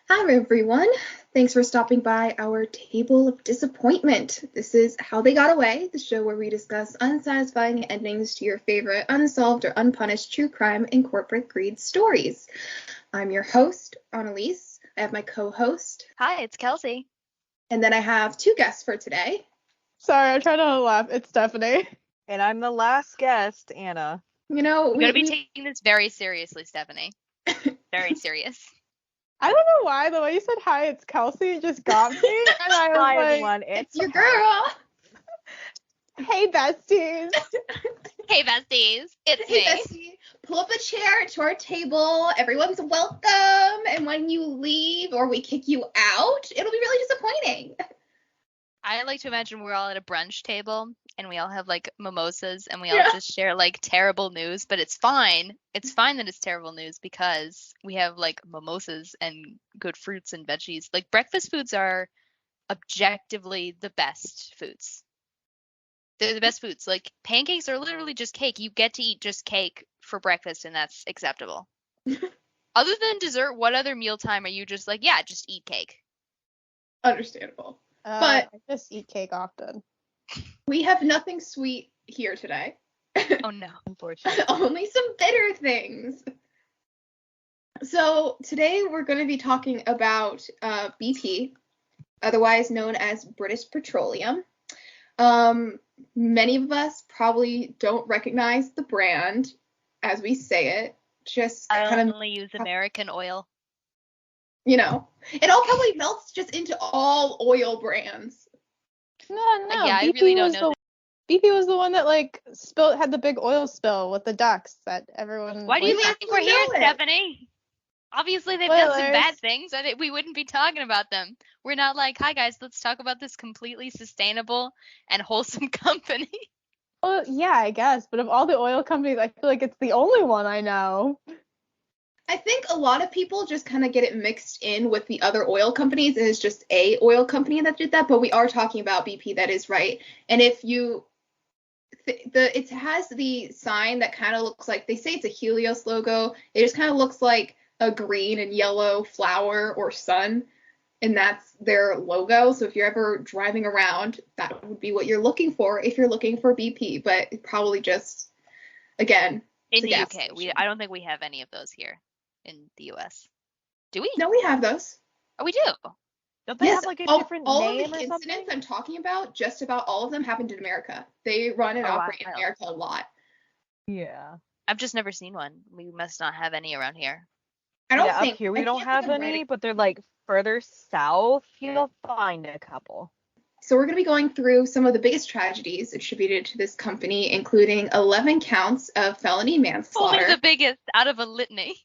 Hi, everyone. Thanks for stopping by our Table of Disappointment. This is How They Got Away, the show where we discuss unsatisfying endings to your favorite unsolved or unpunished true crime and corporate greed stories. I'm your host, Annalise. I have my co-host. Hi, it's Kelsey. And then I have two guests for today. Sorry, I'm trying to laugh. It's Stephanie. And I'm the last guest, Anna. You know, We're going to be taking this very seriously, Stephanie. Very serious. I don't know why the way you said hi, it's Kelsey, it just got me. And I was Hi, like, everyone. It's your girl. Hey, besties. Hey, besties. It's me. Bestie. Pull up a chair to our table. Everyone's welcome. And when you leave or we kick you out, it'll be really disappointing. I like to imagine we're all at a brunch table and we all have like mimosas and we all just share like terrible news, but it's fine. It's fine that it's terrible news because we have like mimosas and good fruits and veggies. Like breakfast foods are objectively the best foods. They're the best foods. Like pancakes are literally just cake. You get to eat just cake for breakfast and that's acceptable. Other than dessert, what other mealtime are you just like, yeah, just eat cake? Understandable. But I just eat cake often. We have nothing sweet here today. Oh no, unfortunately. Only some bitter things. So today we're going to be talking about BP, otherwise known as British Petroleum. Many of us probably don't recognize the brand as we say it. Just I kind of only use American oil. You know, it all probably melts just into all oil brands. No. Yeah, BP I really don't know. BP was the one that like had the big oil spill with the ducks that everyone. Why do you think we're here, Stephanie? Obviously, they've done some bad things. We wouldn't be talking about them. We're not like, hi guys, let's talk about this completely sustainable and wholesome company. Well, yeah, I guess. But of all the oil companies, I feel like it's the only one I know. I think a lot of people just kind of get it mixed in with the other oil companies. It is just a oil company that did that, but we are talking about BP. That is right. And if you, it has the sign that kind of looks like, they say it's a Helios logo. It just kind of looks like a green and yellow flower or sun, and that's their logo. So if you're ever driving around, that would be what you're looking for if you're looking for BP. But probably just, again, in the UK, I don't think we have any of those here. In the US. Do we? No, we have those. Oh, we do? Don't they have like a different all name of the or incidents something? I'm talking about, just about all of them happened in America. They run and operate in America a lot. Yeah. I've just never seen one. We must not have any around here. I don't think up here we don't have any, but they're like further south. You'll find a couple. So we're going to be going through some of the biggest tragedies attributed to this company, including 11 counts of felony manslaughter. Only the biggest out of a litany.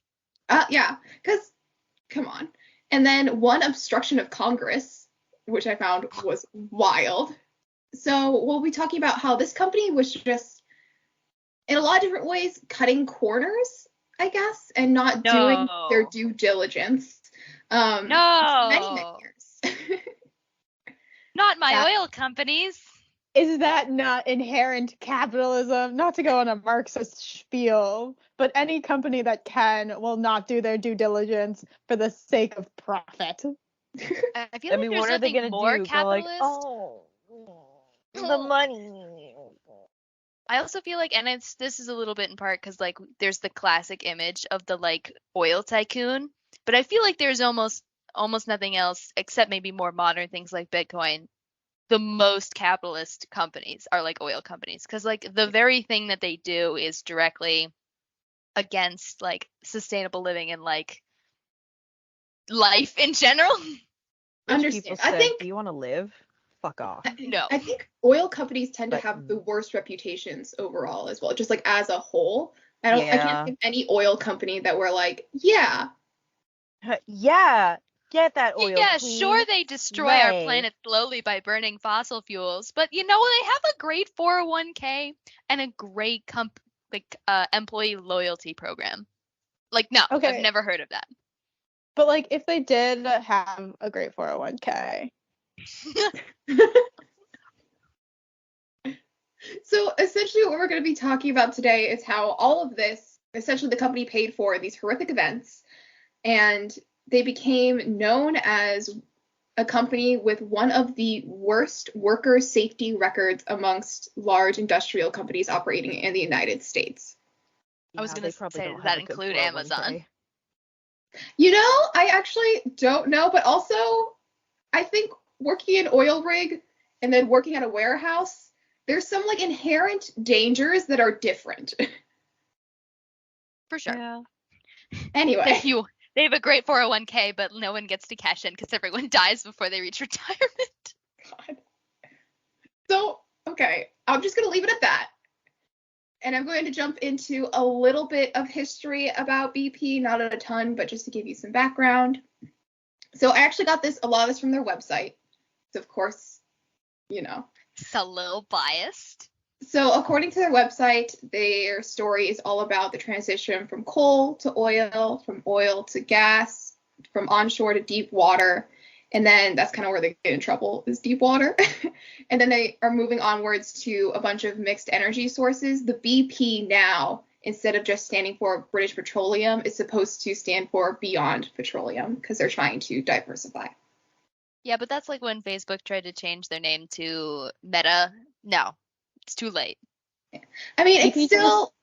Yeah, because, come on. And then one obstruction of Congress, which I found was wild. So we'll be talking about how this company was just, in a lot of different ways, cutting corners, I guess, and not doing their due diligence. No. Many years. Not my oil companies. Is that not inherent capitalism? Not to go on a Marxist spiel, but any company that can will not do their due diligence for the sake of profit. I feel like what are they going to do? Capitalist? Like, oh, the money. I also feel like, and this is a little bit in part because like there's the classic image of the like oil tycoon, but I feel like there's almost nothing else except maybe more modern things like Bitcoin. The most capitalist companies are like oil companies because like the very thing that they do is directly against like sustainable living and like life in general. Understand. I think. Do you want to live? Fuck off. No. I think oil companies tend to have the worst reputations overall as well, just like as a whole. I can't think of any oil company that we're like, yeah. Yeah. Get that oil. Yeah, please. Sure, they destroy our planet slowly by burning fossil fuels, but you know they have a great 401k and a great employee loyalty program. Like, no, okay. I've never heard of that. But like, if they did have a great 401k. So essentially, what we're going to be talking about today is how all of this, essentially, the company paid for these horrific events, and they became known as a company with one of the worst worker safety records amongst large industrial companies operating in the United States. I was Yeah, going they to probably say, don't does have that a good include 401k. Amazon? I actually don't know, but also I think working in oil rig and then working at a warehouse, there's some like inherent dangers that are different. For sure. Yeah. Anyway, They have a great 401k, but no one gets to cash in because everyone dies before they reach retirement. God. So, okay, I'm just going to leave it at that. And I'm going to jump into a little bit of history about BP, not a ton, but just to give you some background. So I actually got a lot of this from their website. So of course, It's a little biased. So according to their website, their story is all about the transition from coal to oil, from oil to gas, from onshore to deep water. And then that's kind of where they get in trouble, is deep water. And then they are moving onwards to a bunch of mixed energy sources. The BP now, instead of just standing for British Petroleum, is supposed to stand for Beyond Petroleum because they're trying to diversify. Yeah, but that's like when Facebook tried to change their name to Meta. No, it's too late. I mean, it's BP still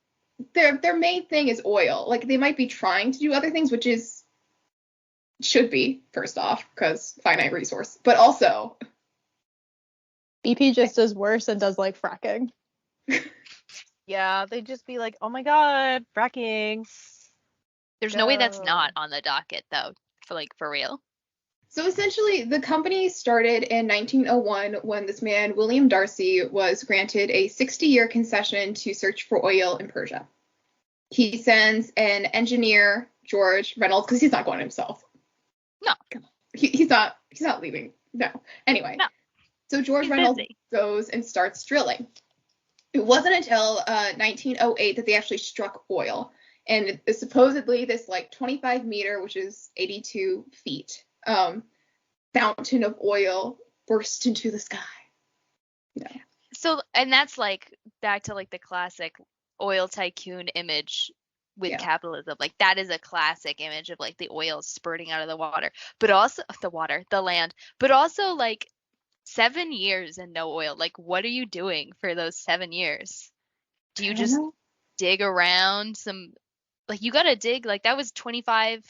their main thing is oil. Like they might be trying to do other things, which should be first off because finite resource, but also BP just does worse and does like fracking. Yeah, they'd just be like, oh my god, fracking. There's no way that's Go. not on the docket though, for real. So essentially, the company started in 1901 when this man, William Darcy, was granted a 60-year concession to search for oil in Persia. He sends an engineer, George Reynolds, because he's not going himself. No. He's not leaving. No. Anyway. No. So George He's Reynolds busy. goes and starts drilling. It wasn't until 1908 that they actually struck oil. And it's supposedly this like 25 meter, which is 82 feet, fountain of oil burst into the sky. So, and that's like back to like the classic oil tycoon image with capitalism. Like that is a classic image of like the oil spurting out of the water, but also the land, but also like 7 years and no oil. Like, what are you doing for those 7 years? Do you just dig around some, like you gotta dig, like that was 25.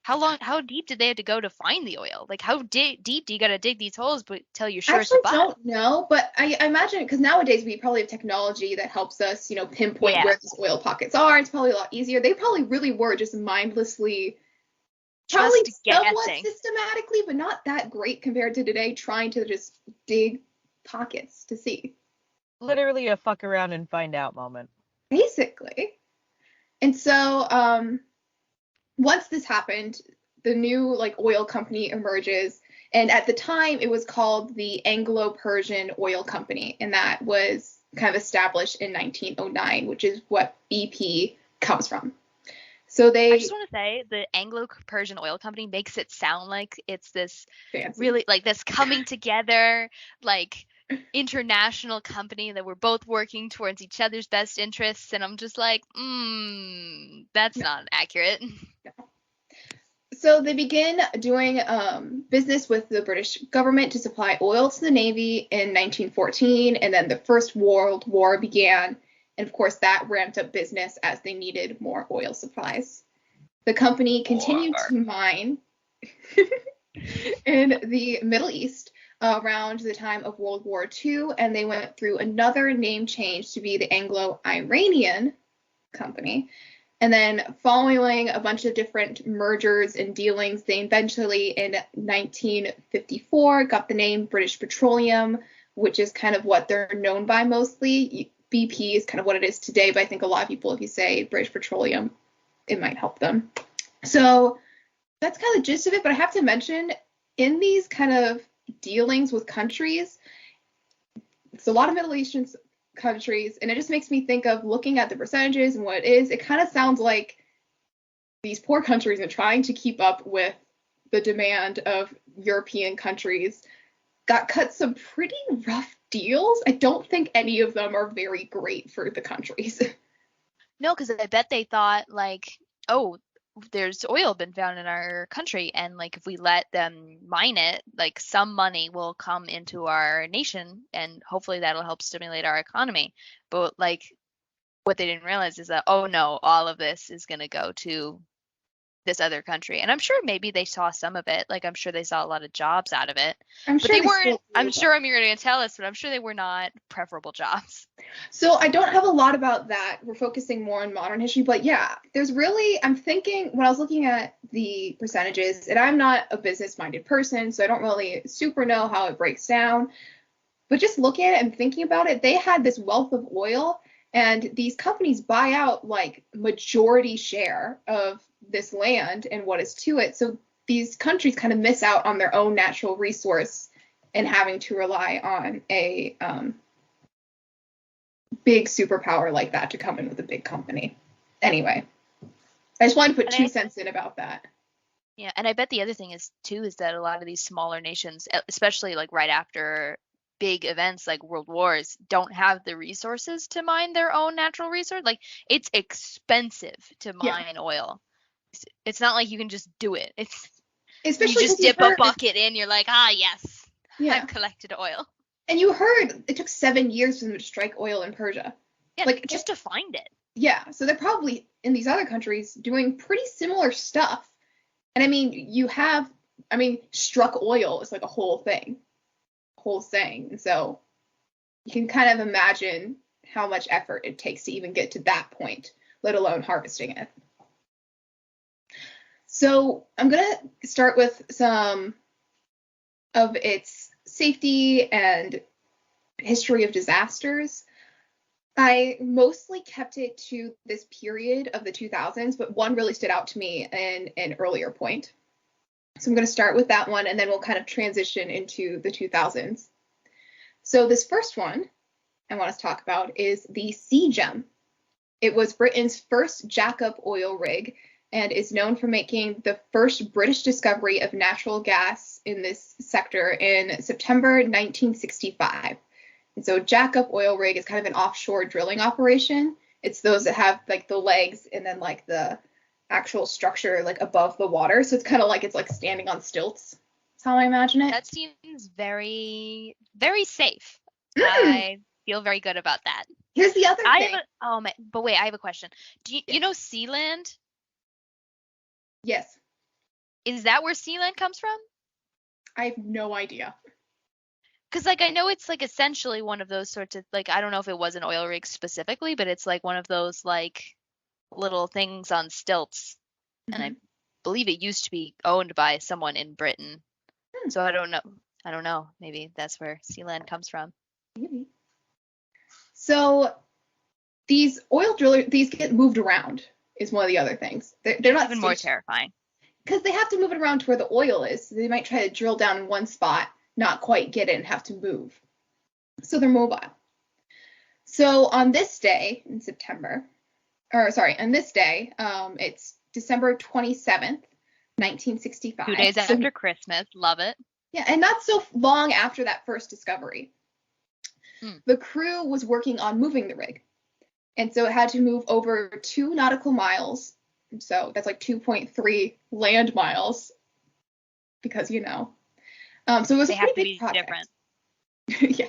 How deep did they have to go to find the oil? Like how deep do you gotta dig these holes but till you're sure it's the bottom? I don't know, but I imagine because nowadays we probably have technology that helps us, pinpoint where these oil pockets are. It's probably a lot easier. They probably really were just mindlessly, probably somewhat systematically, but not that great compared to today, trying to just dig pockets to see. Literally a fuck around and find out moment. Basically. And so, once this happened, the new oil company emerges, and at the time it was called the Anglo-Persian Oil Company, and that was kind of established in 1909, which is what BP comes from. So I just want to say the Anglo-Persian Oil Company makes it sound like it's this fancy, really like this coming together, like international company that we're both working towards each other's best interests, and I'm just like, that's not accurate. No. So they begin doing business with the British government to supply oil to the Navy in 1914, and then the First World War began, and of course that ramped up business as they needed more oil supplies. The company continued to mine in the Middle East around the time of World War II, and they went through another name change to be the Anglo-Iranian Company. And then following a bunch of different mergers and dealings, they eventually in 1954 got the name British Petroleum, which is kind of what they're known by mostly. BP is kind of what it is today, but I think a lot of people, if you say British Petroleum, it might help them. So that's kind of the gist of it, but I have to mention, in these kind of dealings with countries, it's a lot of Middle Eastern countries, and it just makes me think of looking at the percentages and what it is. It kind of sounds like these poor countries are trying to keep up with the demand of European countries, got cut some pretty rough deals. I don't think any of them are very great for the countries. No, because I bet they thought like, oh, there's oil been found in our country, and like if we let them mine it, like some money will come into our nation, and hopefully that'll help stimulate our economy. But like what they didn't realize is that, oh no, all of this is going to go to this other country. And I'm sure maybe they saw some of it. Like I'm sure they saw a lot of jobs out of it. I'm But sure they they weren't, still I'm do, sure you're going to tell us, but I'm sure they were not preferable jobs. So I don't have a lot about that. We're focusing more on modern history, but yeah, there's really, I'm thinking when I was looking at the percentages, and I'm not a business-minded person, so I don't really super know how it breaks down, but just looking at it and thinking about it, they had this wealth of oil, and these companies buy out like majority share of this land and what is to it. So these countries kind of miss out on their own natural resource and having to rely on a big superpower like that to come in with a big company. Anyway, I just wanted to put And 2 cents in about that. Yeah, and I bet the other thing is too is that a lot of these smaller nations, especially like right after big events like world wars, don't have the resources to mine their own natural resource. Like it's expensive to Yeah, mine oil. It's not like you can just do it. It's you especially just because you dip a heard, bucket in, you're like, ah, yes, yeah, I've collected oil. and you heard it took 7 years for them to strike oil in Persia. Yeah, Like, just to find it. yeah, so they're probably in these other countries doing pretty similar stuff. And I mean, struck oil is like a whole thing, whole thing. And so you can kind of imagine how much effort it takes to even get to that point, let alone harvesting it. So I'm going to start with some of its safety and history of disasters. I mostly kept it to this period of the 2000s, but one really stood out to me in an earlier point. So I'm going to start with that one, and then we'll kind of transition into the 2000s. So this first one I want to talk about is the Sea Gem. It was Britain's first jack-up oil rig and is known for making the first British discovery of natural gas in this sector in September 1965. And so jack-up oil rig is kind of an offshore drilling operation. It's those that have like the legs and then like the actual structure like above the water. So it's kind of like it's like standing on stilts. That's how I imagine it. That seems very, very safe. Mm. I feel very good about that. Here's the other thing. But wait, I have a question. You Yeah. know Sealand? Yes. Is that where Sealand comes from? I have no idea. Because like I know it's like essentially one of those sorts of like I don't know if it was an oil rig specifically, but it's like one of those like little things on stilts. And I believe it used to be owned by someone in Britain. So I don't know. Maybe that's where Sealand comes from. Maybe. So these oil drillers, these get moved around is one of the other things. They're not Even more terrifying. Because they have to move it around to where the oil is. So they might try to drill down in one spot, not quite get it, and have to move. So they're mobile. So on this day in September, on this day, it's December 27th, 1965. 2 days after Christmas. Love it. Yeah, and not so long after that first discovery. The crew was working on moving the rig. And so it had to move over 2 nautical miles. So that's like 2.3 land miles. Because, so it was a pretty big project. Yeah.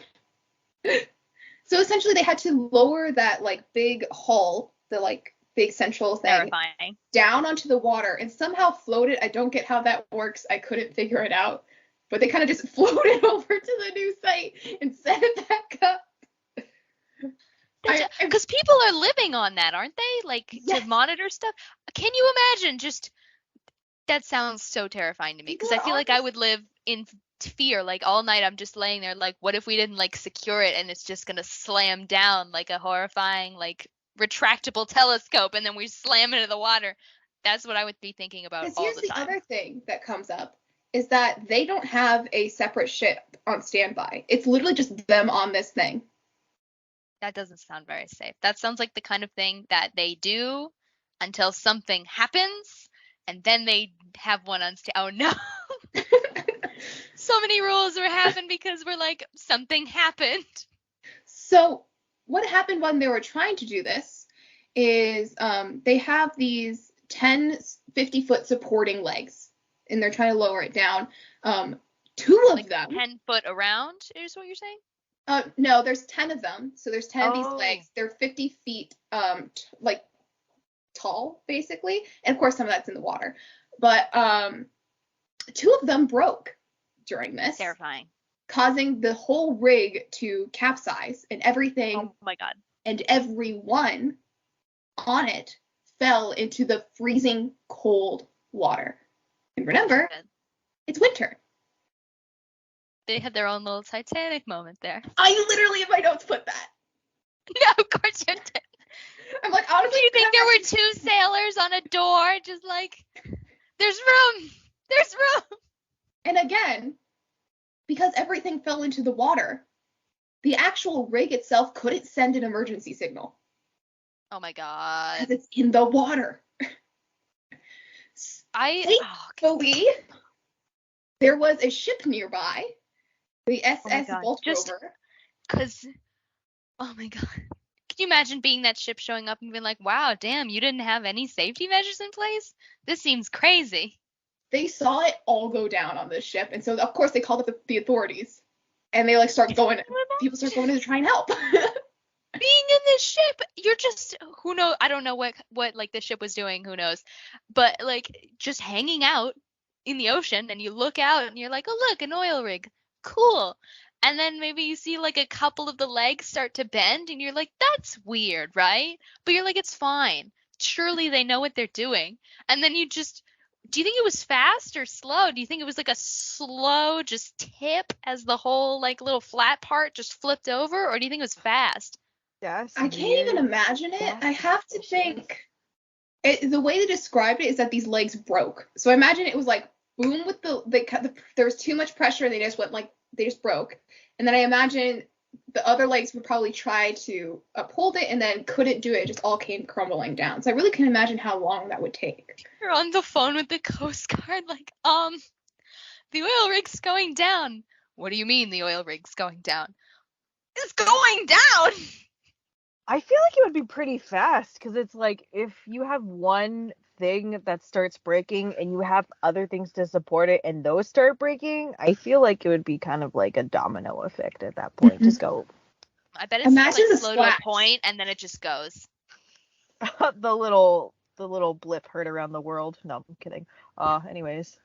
So essentially they had to lower that like big hull, the like big central thing, terrifying, down onto the water and somehow float it. I don't get how that works. I couldn't figure it out. But they kind of just floated over to the new site and set it back up. Because people are living on that, aren't they? Like, yes. To monitor stuff. Can you imagine? Just that sounds so terrifying to me. Because I feel like I would live in fear. Like all night, I'm just laying there. Like, what if we didn't like secure it and it's just gonna slam down like a horrifying like retractable telescope, and then we slam into the water? That's what I would be thinking about all the time. Here's the other thing that comes up is that they don't have a separate ship on standby. It's literally just them on this thing. That doesn't sound very safe. That sounds like the kind of thing that they do until something happens, and then they have one on oh no. So many rules were happening because we're like, something happened. So what happened when they were trying to do this is they have these 10 50-foot supporting legs, and they're trying to lower it down. Two of them. 10 foot around is what you're saying? No, there's 10 of them. So there's 10 of these Oh. legs. They're 50 feet like tall, basically. And of course, some of that's in the water. But two of them broke during this, Terrifying. causing the whole rig to capsize, and everything Oh my god. and everyone on it fell into the freezing cold water. And remember, it's winter. They had their own little Titanic moment there. I literally in my notes put that. No, of course you did. I'm like, honestly, Do you think there were two sailors on a door just like, there's room, there's room? And again, because everything fell into the water, the actual rig itself couldn't send an emergency signal. Oh my god. Because it's in the water. Thankfully, there was a ship nearby, the SS Boltrover. Because, oh my god. Can you imagine being that ship showing up and being like, wow, damn, you didn't have any safety measures in place? This seems crazy. They saw it all go down on this ship, and so of course they called up the authorities, and they like start going. People start going in to try and help. Being in this ship, you're just, who knows? I don't know what like the ship was doing. Who knows? But like just hanging out in the ocean, and you look out and you're like, oh look, an oil rig, cool. And then maybe you see like a couple of the legs start to bend, and you're like, that's weird, right? But you're like, it's fine. Surely they know what they're doing. And then you just. Do you think it was fast or slow? Do you think it was like a slow just tip as the whole like little flat part just flipped over? Or do you think it was fast? Yes. I can't even imagine it. I have to think. The way they described it is that these legs broke. So I imagine it was like boom with there was too much pressure and they just broke. And then I imagine the other legs would probably try to uphold it and then couldn't do it. It just all came crumbling down. So I really can imagine how long that would take. You're on the phone with the Coast Guard like, the oil rig's going down. What do you mean the oil rig's going down? It's going down! I feel like it would be pretty fast because it's like if you have one thing that starts breaking and you have other things to support it and those start breaking, I feel like it would be kind of like a domino effect at that point. Just go. I bet it's Imagine like the slow to a splash. point and then it just goes. the little blip heard around the world. No, I'm kidding. Anyways.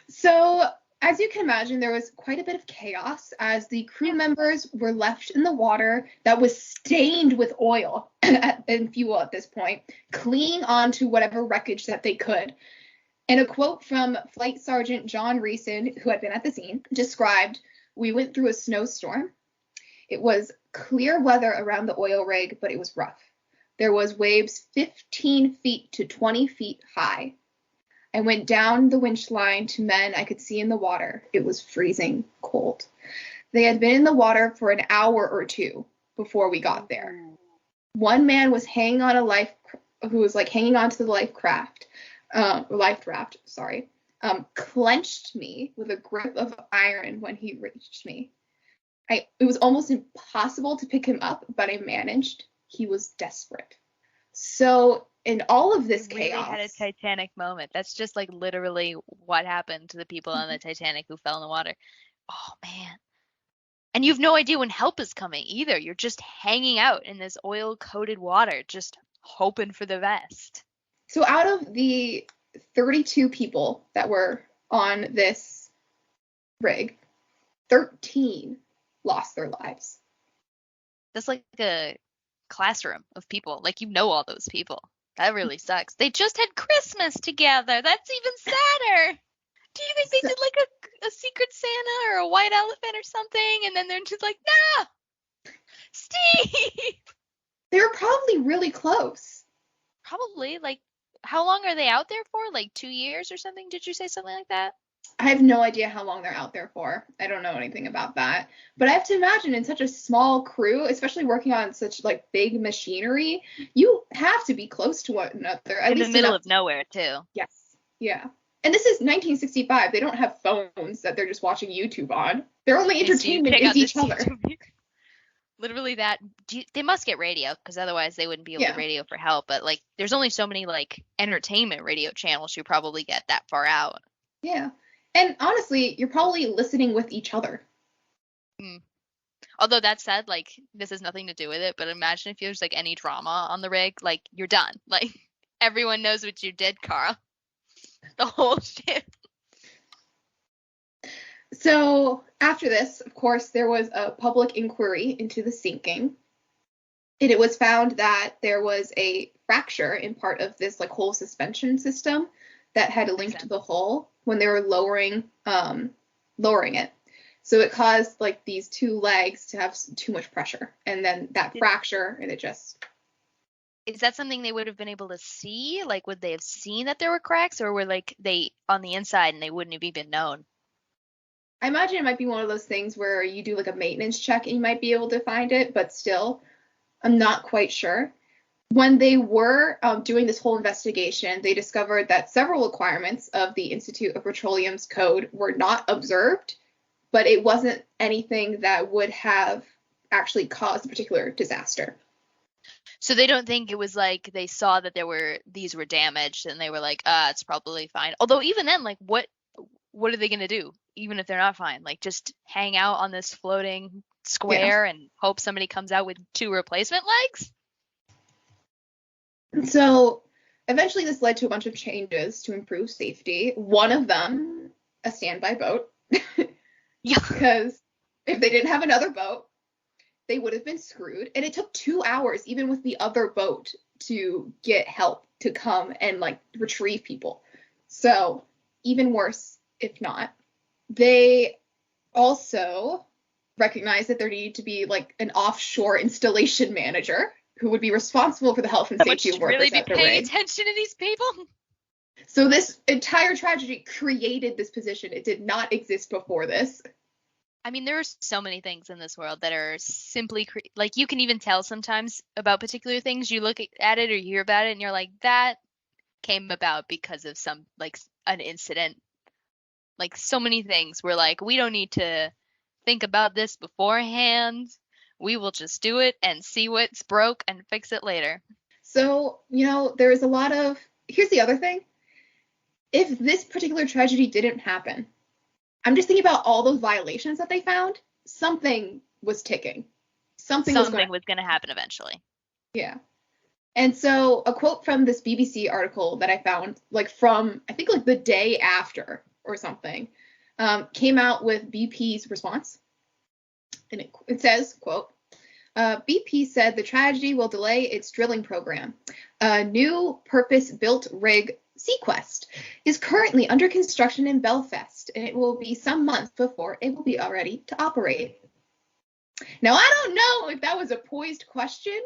So, as you can imagine, there was quite a bit of chaos as the crew members were left in the water that was stained with oil and fuel at this point, clinging on to whatever wreckage that they could. And a quote from Flight Sergeant John Reeson, who had been at the scene, described, "We went through a snowstorm. It was clear weather around the oil rig, but it was rough. There was waves 15 feet to 20 feet high. I went down the winch line to men I could see in the water. It was freezing cold. They had been in the water for an hour or two before we got there. One man was hanging on hanging on to the life raft, clenched me with a grip of iron when he reached me. It was almost impossible to pick him up, but I managed. He was desperate." So in all of this really chaos, had a Titanic moment. That's just like literally what happened to the people on the Titanic who fell in the water. Oh man. And you have no idea when help is coming either. You're just hanging out in this oil-coated water, just hoping for the best. So out of the 32 people that were on this rig, 13 lost their lives. That's like a classroom of people. Like, you know all those people. That really sucks. They just had Christmas together. That's even sadder. Do you think they did like a secret Santa or a white elephant or something? And then they're just like, nah, Steve. They were probably really close. Probably. Like, how long are they out there for? Like 2 years or something? Did you say something like that? I have no idea how long they're out there for. I don't know anything about that. But I have to imagine in such a small crew, especially working on such like big machinery, you have to be close to one another. In the middle of nowhere, too. Yes. Yeah. And this is 1965. They don't have phones that they're just watching YouTube on. Their only entertainment is each other. literally that. They must get radio because otherwise they wouldn't be able Yeah. to radio for help. But like, there's only so many like entertainment radio channels you probably get that far out. Yeah. And honestly, you're probably listening with each other. Mm. Although that said, like, this has nothing to do with it, but imagine if there's like any drama on the rig, like you're done. Like everyone knows what you did, Carl. The whole shit. So after this, of course, there was a public inquiry into the sinking. And it was found that there was a fracture in part of this like whole suspension system that had linked the hull when they were lowering it. So it caused like these two legs to have too much pressure, and then that fracture, and it just. Is that something they would have been able to see? Like, would they have seen that there were cracks, or were like they on the inside and they wouldn't have even known? I imagine it might be one of those things where you do like a maintenance check and you might be able to find it, but still, I'm not quite sure. When they were doing this whole investigation, they discovered that several requirements of the Institute of Petroleum's code were not observed, but it wasn't anything that would have actually caused a particular disaster. So they don't think it was like they saw that these were damaged and they were like, it's probably fine. Although even then, like, what are they gonna do? Even if they're not fine, like just hang out on this floating square and hope somebody comes out with 2 replacement legs? So eventually this led to a bunch of changes to improve safety. One of them, a standby boat. Yeah. Because if they didn't have another boat, they would have been screwed. And it took 2 hours, even with the other boat, to get help to come and like retrieve people. So even worse, if not. They also recognized that there needed to be like an offshore installation manager who would be responsible for the health and safety of workers really be at the paying rig. attention to these people? So this entire tragedy created this position. It did not exist before this. I mean, there are so many things in this world that are simply like you can even tell sometimes about particular things. You look at it or you hear about it and you're like, that came about because of some like an incident. Like so many things we're like, we don't need to think about this beforehand. We will just do it and see what's broke and fix it later. So, there is a lot of, here's the other thing. If this particular tragedy didn't happen, I'm just thinking about all those violations that they found. Something was ticking. Something was going to happen eventually. Yeah. And so a quote from this BBC article that I found, like from, I think like the day after or something, came out with BP's response. And it says, quote, BP said the tragedy will delay its drilling program. A new purpose-built rig, Sequest, is currently under construction in Belfast, and it will be some months before it will be ready to operate. Now, I don't know if that was a poised question.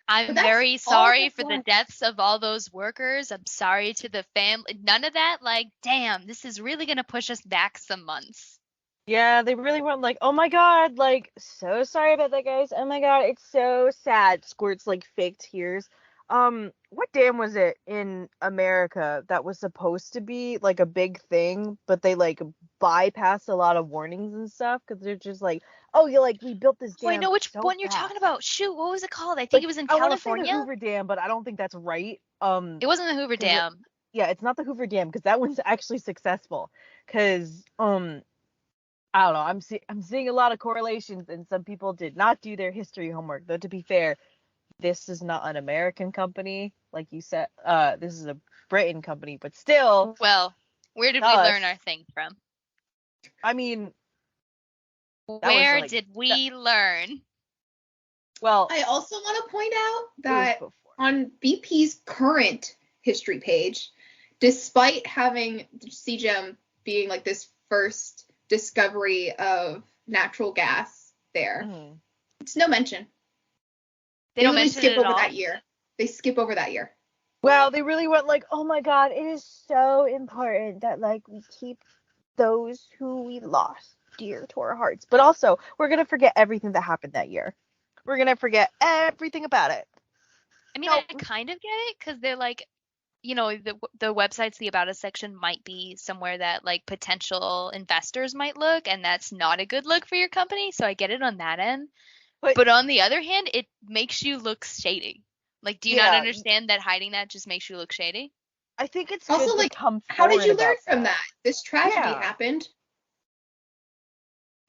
I'm very sorry for the deaths of all those workers. I'm sorry to the family. None of that, like, damn, this is really going to push us back some months. Yeah, they really weren't like, oh my god, like, so sorry about that, guys. Oh my god, it's so sad. Squirts, like, fake tears. What dam was it in America that was supposed to be, like, a big thing, but they, like, bypassed a lot of warnings and stuff? Because they're just like, oh, we built this dam. I know which one you're talking about. Shoot, what was it called? I think it was in California. I want to say the Hoover Dam, but I don't think that's right. It wasn't the Hoover Dam. It's not the Hoover Dam, because that one's actually successful. Because, I don't know. I'm seeing a lot of correlations, and some people did not do their history homework. Though to be fair, this is not an American company, like you said. This is a Britain company, but still. Well, where did we learn our thing from? I mean, where did we learn? Well, I also want to point out that on BP's current history page, despite having CGEM being like this first discovery of natural gas there, it's no mention. They don't mention skip it over that year. They skip over that year. Well, they really went like, oh my god, it is so important that like we keep those who we lost dear to our hearts. But also, we're gonna forget everything that happened that year. We're gonna forget everything about it. I mean, I kind of get it because they're like, the websites, the About Us section might be somewhere that like potential investors might look, and that's not a good look for your company. So I get it on that end. But on the other hand, it makes you look shady. Like, do you not Yeah. understand that hiding that just makes you look shady? I think it's Also, good to like, come how did forward you learn about from that? This tragedy Yeah. happened.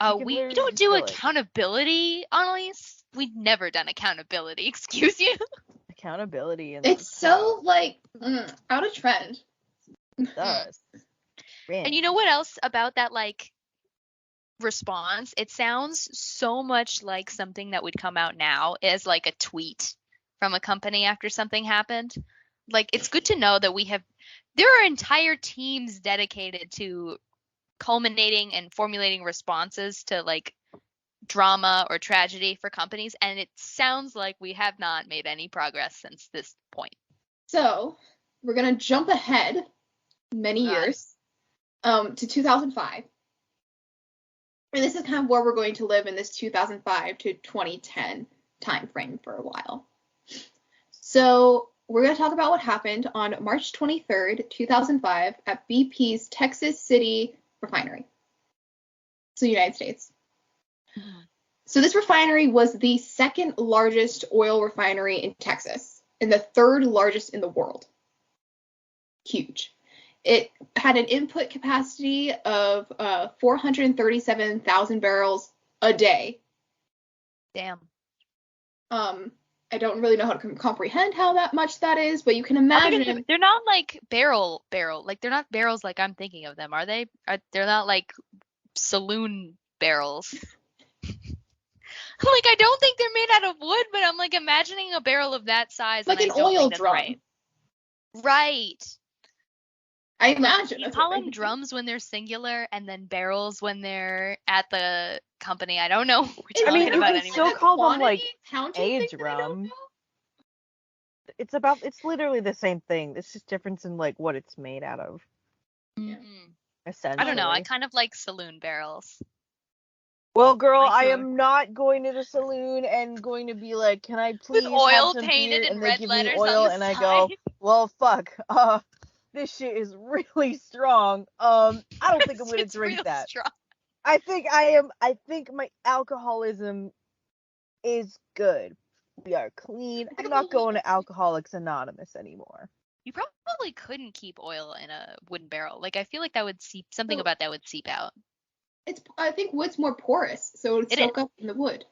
You can We literally don't just do be like, accountability, Annalise. We've never done accountability. Excuse you. accountability and It's so, like, out of trend. us. And you know what else about that, like, response? It sounds so much like something that would come out now as, like, a tweet from a company after something happened. Like, it's good to know that there are entire teams dedicated to culminating and formulating responses to, like, drama or tragedy for companies, and it sounds like we have not made any progress since this point. So, we're going to jump ahead many years to 2005. And this is kind of where we're going to live in this 2005 to 2010 time frame for a while. So, we're going to talk about what happened on March 23rd, 2005 at BP's Texas City refinery. So, United States. So this refinery was the second largest oil refinery in Texas and the third largest in the world. Huge. It had an input capacity of 437,000 barrels a day. Damn. I don't really know how to comprehend how that much that is, but you can imagine. They're not like barrel, like they're not barrels like I'm thinking of them, are they? They're not like saloon barrels. Like, I don't think they're made out of wood, but I'm like imagining a barrel of that size. Like and an I don't oil think that's drum. Right. Right. I imagine. You call them drums when they're singular and then barrels when they're at the company. I don't know. I mean, you about can still call them like a drum. It's literally the same thing. It's just difference in like what it's made out of. Essentially. I don't know. I kind of like saloon barrels. Well, girl, I am not going to the saloon and going to be like, can I please with oil have some painted beer? in And they red give letters me oil, on the and side. I go, well, fuck. This shit is really strong. I don't think I'm gonna drink that. Strong. I think my alcoholism is good. We are clean. I'm not going to Alcoholics Anonymous anymore. You probably couldn't keep oil in a wooden barrel. Like, I feel like that would something about that would seep out. I think wood's more porous, so it would soak up in the wood.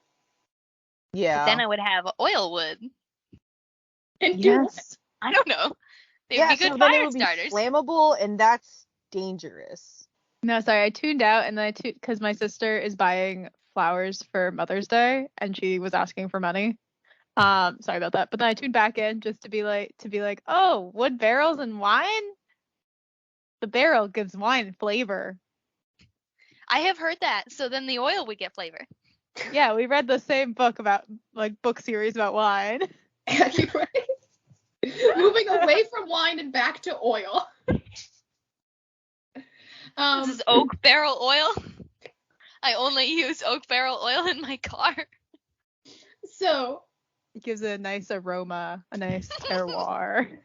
Yeah. But then I would have oil wood. And do what? I don't know. They'd be good so fire then it would starters. Be flammable, and that's dangerous. No, sorry, I tuned out, and then because my sister is buying flowers for Mother's Day, and she was asking for money. Sorry about that. But then I tuned back in just to be like, oh, wood barrels and wine? The barrel gives wine flavor. I have heard that. So then the oil would get flavor. Yeah, we read the same book about, like, book series about wine. You're right. Moving away from wine and back to oil. This is oak barrel oil. I only use oak barrel oil in my car. So it gives it a nice aroma, a nice terroir.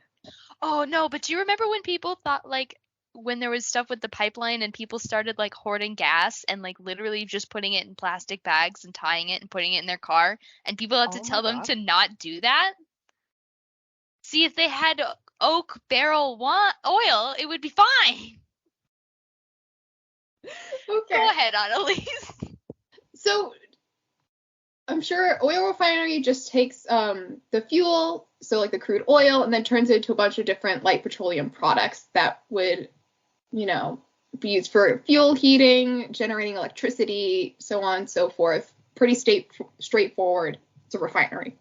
Oh no, but do you remember when people thought, like, when there was stuff with the pipeline and people started like hoarding gas and like literally just putting it in plastic bags and tying it and putting it in their car, and people had to tell them to not do that? See, if they had oak barrel oil, it would be fine. Okay. Go ahead, Annalise. So I'm sure oil refinery just takes the fuel, so like the crude oil, and then turns it into a bunch of different light petroleum products that would, be used for fuel heating, generating electricity, so on and so forth. Pretty straightforward. It's a refinery.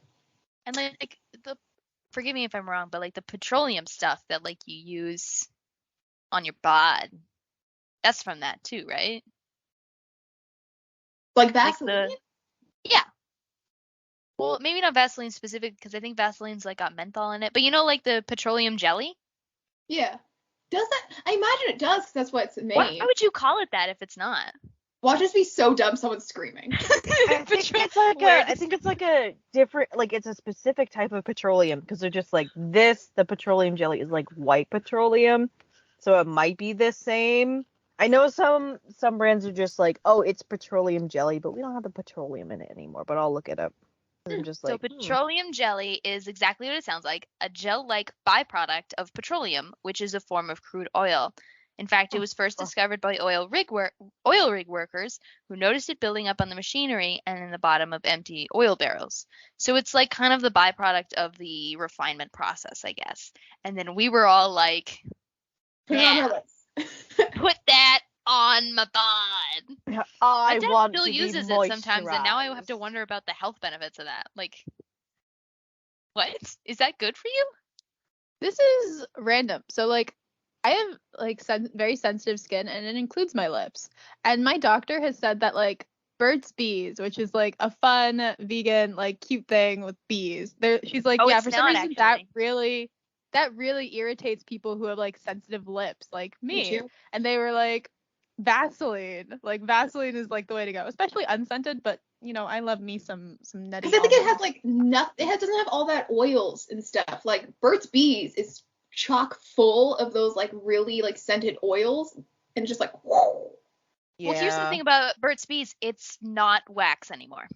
And like forgive me if I'm wrong, but like the petroleum stuff that like you use on your bod, that's from that too, right? Like Vaseline? Yeah. Well, maybe not Vaseline specific, because I think Vaseline's like got menthol in it. But like the petroleum jelly? Yeah. Does that? I imagine it does, because that's what it's made. Why would you call it that if it's not? Watch us be so dumb, someone's screaming. I think it's like a different, like it's a specific type of petroleum, because they're just like the petroleum jelly is like white petroleum, so it might be the same. I know some brands are just like, oh, it's petroleum jelly, but we don't have the petroleum in it anymore. But I'll look it up. I'm just So like, petroleum jelly is exactly what it sounds like, a gel-like byproduct of petroleum, which is a form of crude oil. In fact, it was first discovered by oil rig workers who noticed it building up on the machinery and in the bottom of empty oil barrels. So it's like kind of the byproduct of the refinement process, I guess. And then we were all like, Put it on yeah, our list. put that on my bod. My I dad want still to be uses it sometimes, and now I have to moisturized. wonder about the health benefits of that. Like, what? Is that good for you? This is random. So like I have like very sensitive skin and it includes my lips. And my doctor has said that like Burt's Bees, which is like a fun vegan like cute thing with bees. She's like, Oh, yeah, it's for some not reason actually. that really irritates people who have like sensitive lips like Me me. too. And they were like Vaseline. Like Vaseline is like the way to go, especially unscented, but you know, I love me some nutty Because I think it has almonds. like nothing. Doesn't have all that oils and stuff. Like Burt's Bees is chock full of those like really like scented oils, and it's just like whoa. Well, here's the Yeah. thing about Burt's Bees. It's not wax anymore.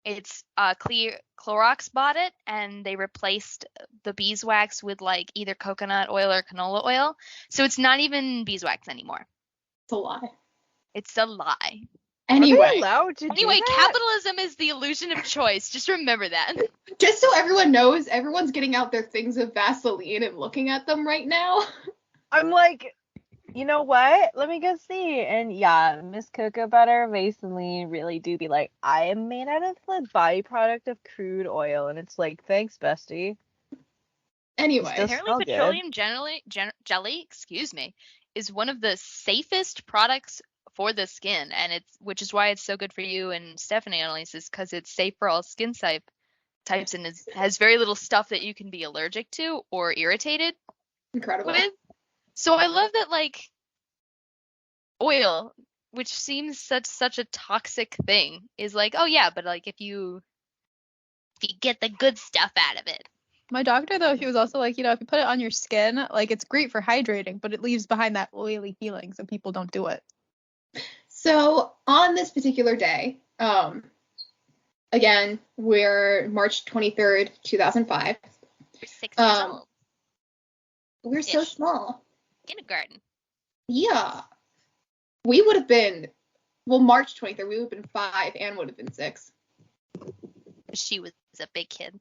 It's Clorox bought it and they replaced the beeswax with like either coconut oil or canola oil. So it's not even beeswax anymore. It's a lie. It's a lie. Are they Anyway, allowed to do Anyway, that? capitalism is the illusion of choice. Just remember that. just so everyone knows, everyone's getting out their things of Vaseline and looking at them right now. I'm like, you know what? Let me go see. And yeah, Miss Cocoa Butter, Vaseline really do be like, I am made out of the byproduct of crude oil. And it's like, thanks, bestie. Anyway, Still Apparently, smell good. petroleum jelly, excuse me, is one of the safest products for the skin, and which is why it's so good for you and Stephanie at least, is because it's safe for all skin types and has very little stuff that you can be allergic to or irritated incredible. with. So I love that like oil, which seems such a toxic thing, is like, oh yeah, but like if you get the good stuff out of it. My doctor, though, she was also like, you know, if you put it on your skin, like it's great for hydrating, but it leaves behind that oily feeling, so people don't do it. So on this particular day, again, we're March 23rd, 2005. You're 6 years old. We're so small. Kindergarten. Yeah. We would have been, well, March 23rd, we would have been 5 and would have been 6. She was a big kid.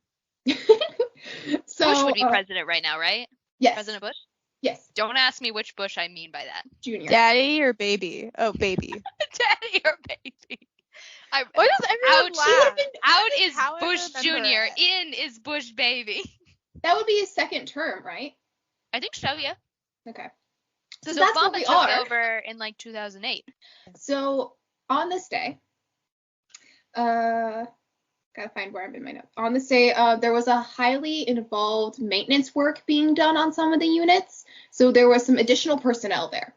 So, Bush would be president right now, right? Yes. President Bush? Yes. Don't ask me which Bush I mean by that. Junior. Daddy or baby? Oh, baby. Daddy or baby? Why does everyone laugh? Out is how I Bush remember Jr. it. In is Bush baby. That would be his second term, right? I think so, yeah. Okay. So that's what Obama we took are. over in like 2008. So on this day, gotta find where I'm in my notes. On this day, there was a highly involved maintenance work being done on some of the units. So there was some additional personnel there.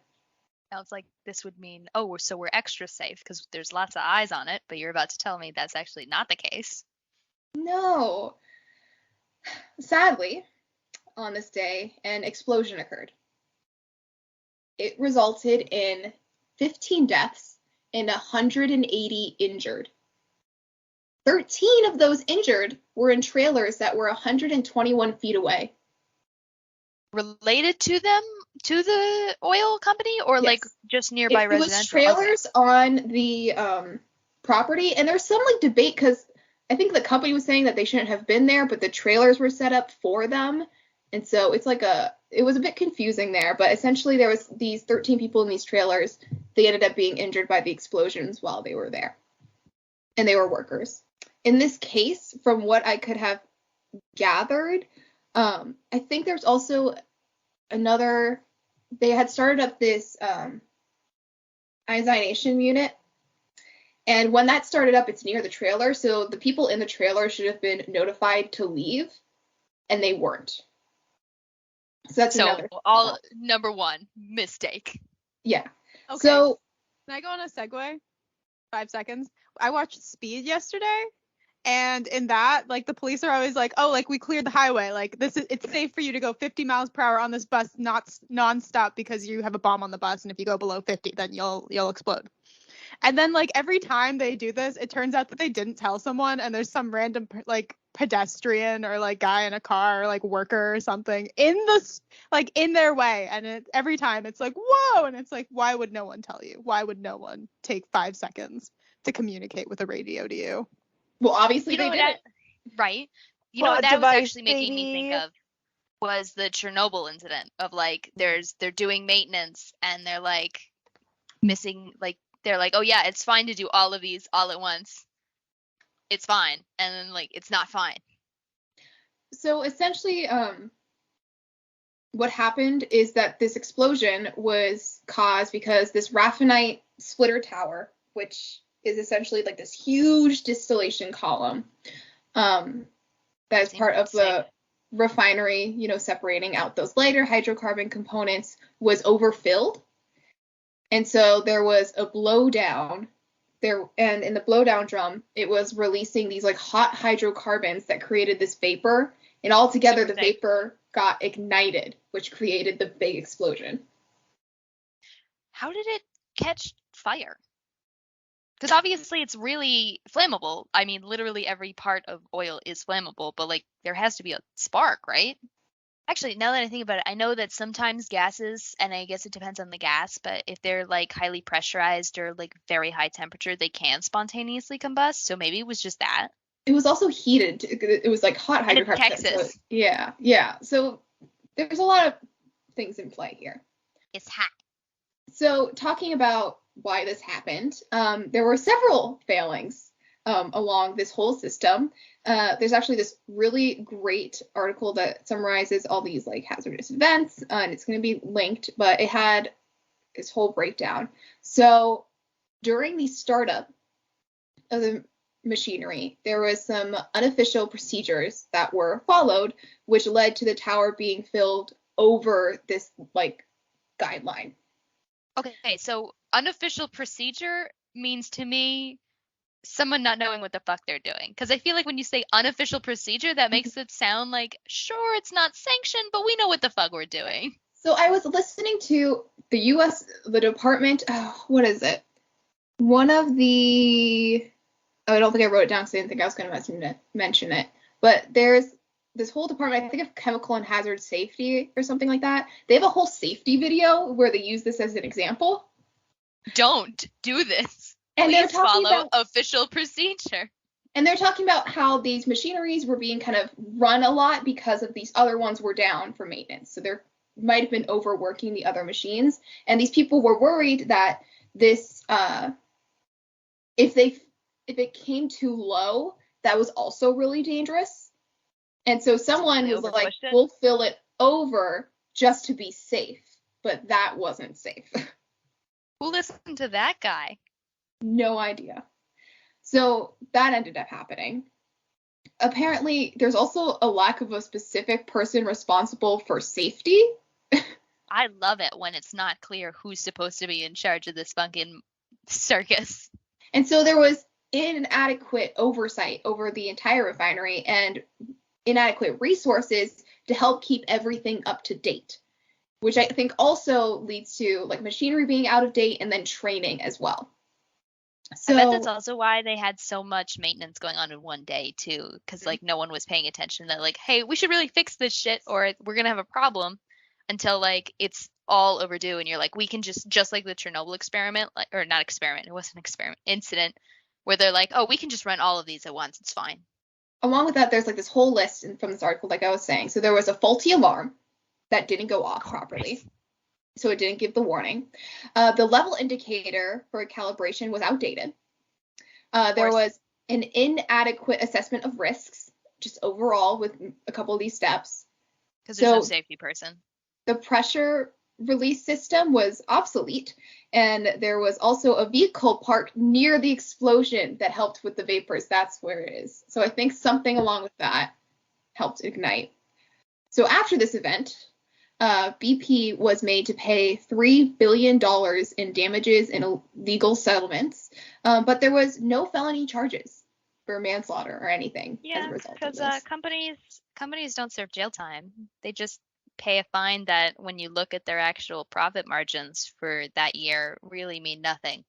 Sounds like this would mean, oh, so we're extra safe because there's lots of eyes on it, but you're about to tell me that's actually not the case. No. Sadly, on this day, an explosion occurred. It resulted in 15 deaths and 180 injured. 13 of those injured were in trailers that were 121 feet away. Related to them, to the oil company, or Yes. like just nearby residential? It was trailers on the property, and there's some like debate because I think the company was saying that they shouldn't have been there, but the trailers were set up for them, and so it's like it was a bit confusing there. But essentially, there was these 13 people in these trailers. They ended up being injured by the explosions while they were there, and they were workers. In this case, from what I could have gathered, I think there's also another. They had started up this ionization unit, and when that started up, it's near the trailer, so the people in the trailer should have been notified to leave, and they weren't. So that's another. Number one mistake. Yeah. Okay. So can I go on a segue? 5 seconds. I watched Speed yesterday, And in that, like, the police are always like, oh, like, we cleared the highway. Like, it's safe for you to go 50 miles per hour on this bus, not nonstop, because you have a bomb on the bus. And if you go below 50, then you'll explode. And then, like, every time they do this, it turns out that they didn't tell someone. And there's some random, like, pedestrian or, like, guy in a car or, like, worker or something in their way. And every time it's like, whoa. And it's like, why would no one tell you? Why would no one take 5 seconds to communicate with a radio to you? Well, obviously they did it. Right. You know Plot what that was device, actually making me think baby. of was the Chernobyl incident of, like, they're doing maintenance and they're like missing, like, they're like, oh yeah, it's fine to do all of these all at once. It's fine. And then, like, it's not fine. So essentially, what happened is that this explosion was caused because this raffinite splitter tower, which is essentially like this huge distillation column, that is part of the refinery, you know, separating out those lighter hydrocarbon components, was overfilled. And so there was a blowdown there, and in the blowdown drum, it was releasing these like hot hydrocarbons that created this vapor, and altogether the vapor got ignited, which created the big explosion. How did it catch fire? Because obviously it's really flammable. I mean, literally every part of oil is flammable, but, like, there has to be a spark, right? Actually, now that I think about it, I know that sometimes gases, and I guess it depends on the gas, but if they're, like, highly pressurized or, like, very high temperature, they can spontaneously combust. So maybe it was just that. It was also heated. It was like hot hydrocarbons. And it's Texas. So, yeah. So there's a lot of things in play here. It's hot. So talking about why this happened, there were several failings along this whole system. There's actually this really great article that summarizes all these like hazardous events, and it's going to be linked, but it had this whole breakdown. So during the startup of the machinery, there was some unofficial procedures that were followed, which led to the tower being filled over this like guideline. Okay, so unofficial procedure means to me someone not knowing what the fuck they're doing. Because I feel like when you say unofficial procedure, that makes it sound like, sure, it's not sanctioned, but we know what the fuck we're doing. So I was listening to the Department, what is it? I don't think I wrote it down because I didn't think I was going to mention it. But there's this whole department, I think of Chemical and Hazard Safety or something like that. They have a whole safety video where they use this as an example. Don't do this. And Please they're talking follow about official procedure. And they're talking about how these machineries were being kind of run a lot because of these other ones were down for maintenance. So there might have been overworking the other machines. And these people were worried that this, if it came too low, that was also really dangerous. And so someone was like, we'll fill it over just to be safe. But that wasn't safe. Who listened to that guy? No idea. So that ended up happening. Apparently, there's also a lack of a specific person responsible for safety. I love it when it's not clear who's supposed to be in charge of this fucking circus. And so there was inadequate oversight over the entire refinery and inadequate resources to help keep everything up to date, which I think also leads to like machinery being out of date and then training as well. So, I bet that's also why they had so much maintenance going on in one day too, because like no one was paying attention that like, hey, we should really fix this shit or we're gonna have a problem, until like it's all overdue and you're like, we can just like the Chernobyl experiment, like, or not experiment, it wasn't an experiment, incident, where they're like, oh, we can just run all of these at once, it's fine. Along with that, there's like this whole list from this article, like I was saying. So there was a faulty alarm that didn't go off properly. So it didn't give the warning. The level indicator for calibration was outdated. There was an inadequate assessment of risks, just overall with a couple of these steps. Because there's no safety person. The pressure release system was obsolete, and there was also a vehicle parked near the explosion that helped with the vapors. That's where it is. So I think something along with that helped ignite. So after this event, BP was made to pay $3 billion in damages and legal settlements, but there was no felony charges for manslaughter or anything as a Yeah, result of because this. companies don't serve jail time. They just pay a fine that, when you look at their actual profit margins for that year, really mean nothing.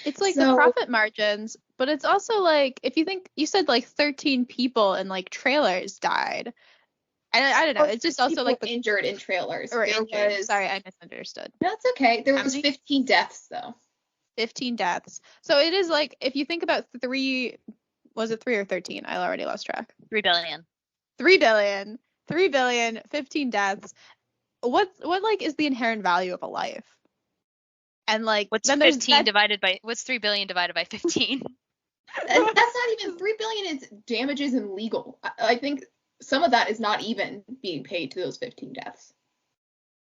It's like the So- profit margins, but it's also like, if you think, you said like 13 people in like trailers died. And I don't know. It's just also people like injured in trailers. or There injured. was Sorry, I misunderstood. That's okay. There How was many? 15 deaths though. 15 deaths. So it is like, if you think about was it 3 or 13? I already lost track. 3 billion. 3 billion. 3 billion, 15 deaths. What like is the inherent value of a life? And like, What's then there's 15 divided by, what's 3 billion divided by 15? And that's not even 3 billion is damages and legal. I think some of that is not even being paid to those 15 deaths.